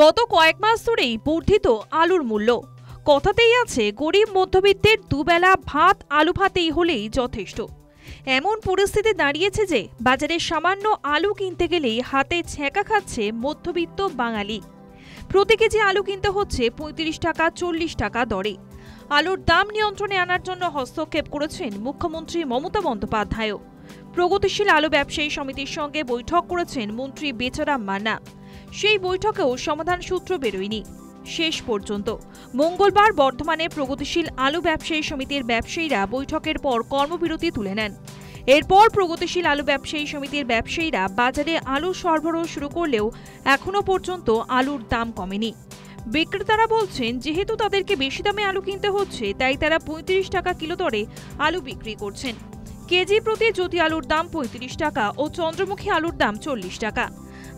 গত কয়েক মাস ধরেই বর্ধিত আলুর মূল্য। কথাতেই আছে গরিব মধ্যবিত্তের দুবেলা ভাত আলু ভাতেই হলেই যথেষ্ট। এমন পরিস্থিতি দাঁড়িয়েছে যে বাজারে সামান্য আলু কিনতে গেলেই হাতে ছ্যাঁকা খাচ্ছে মধ্যবিত্ত বাঙালি। প্রতি কেজি আলু কিনতে হচ্ছে ৩৫ টাকা ৪০ টাকা দরে। আলুর দাম নিয়ন্ত্রণে আনার জন্য হস্তক্ষেপ করেছেন মুখ্যমন্ত্রী মমতা বন্দ্যোপাধ্যায়। প্রগতিশীল আলু ব্যবসায়ী সমিতির সঙ্গে বৈঠক করেছেন মন্ত্রী বেচারাম মান্না। সেই বৈঠকেও সমাধান সূত্র বেরোয়নি শেষ পর্যন্ত। মঙ্গলবার বর্ধমানে প্রগতিশীল আলু ব্যবসায়ী সমিতির ব্যবসায়ীরা বৈঠকের পর কর্মবিরতি তুলে নেন। এরপর প্রগতিশীল আলু ব্যবসায়ী সমিতির ব্যবসায়ীরা বাজারে আলু সরবরাহ শুরু করলেও এখনো পর্যন্ত আলুর দাম কমেনি। বিক্রেতারা বলছেন যেহেতু তাদেরকে বেশি দামে আলু কিনতে হচ্ছে তাই তারা ৩৫ টাকা কিলো দরে আলু বিক্রি করছেন। কেজি প্রতি জ্যোতি আলুর দাম ৩৫ টাকা ও চন্দ্রমুখী আলুর দাম ৪০ টাকা।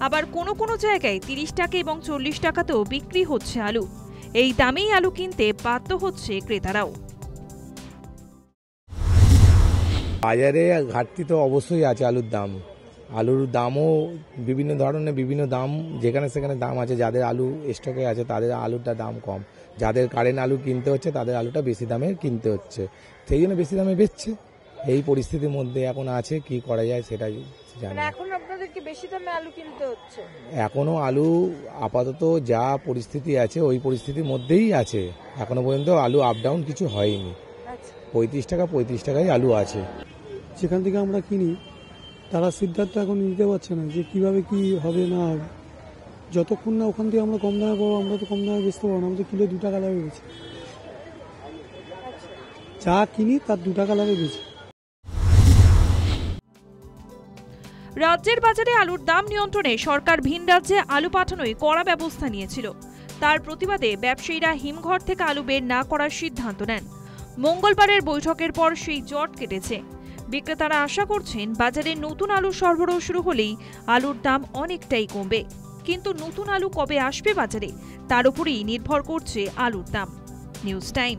আবার কোনো কোনো জায়গায় ৩০ টাকা এবং ৪০ টাকাতেও বিক্রি হচ্ছে আলু। এই দামেই আলু কিনতে বাধ্য হচ্ছে ক্রেতারাও। বাজারে ঘাটতি তো অবশ্যই আছে আলুর দামও বিভিন্ন ধরনের বিভিন্ন দাম, যেখানে সেখানে দাম আছে। যাদের আলু স্টকে আছে তাদের আলুটা দাম কম, যাদের কারেন্ট আলু কিনতে হচ্ছে তাদের আলুটা বেশি দামে কিনতে হচ্ছে, সেই জন্য বেশি দামে বেচছে। এই পরিস্থিতির মধ্যে এখন আছে, কি করা যায় সেটাই জানি। এখন আপনাদেরকে বেশি দামে আলু কিনতে হচ্ছে? এখনো আলু আপাতত যা পরিস্থিতি আছে ওই পরিস্থিতির মধ্যেই আছে। এখনো পর্যন্ত আলু আপ ডাউন কিছু হয়নি। 35 টাকায় আলু আছে। যেখান থেকে আমরা কিনি তারা সিদ্ধান্ত এখন নিতে পারছে না যে কিভাবে কি হবে না হবে। যতক্ষণ না ওখান থেকে আমরা কম দামে পাবো আমরা তো কম দামে বেচতে পারবো না। আমাদের কিলো 2 টাকা লাভে বেছি, যা কিনি তার 2 টাকা লাভে বেছি। রাজ্যের বাজারে আলুর দাম নিয়ন্ত্রণে সরকার ভিন রাজ্যে আলু পাঠানোয় কড়া ব্যবস্থা নিয়েছিল। তার প্রতিবাদে ব্যবসায়ীরা হিমঘর থেকে আলু বের না করার সিদ্ধান্ত নেন। মঙ্গলবারের বৈঠকের পর সেই জট কেটেছে। বিক্রেতারা আশা করছেন বাজারে নতুন আলু সরবরাহ শুরু হলেই আলুর দাম অনেকটাই কমবে। কিন্তু নতুন আলু কবে আসবে বাজারে তার উপরেই নির্ভর করছে আলুর দাম। News time.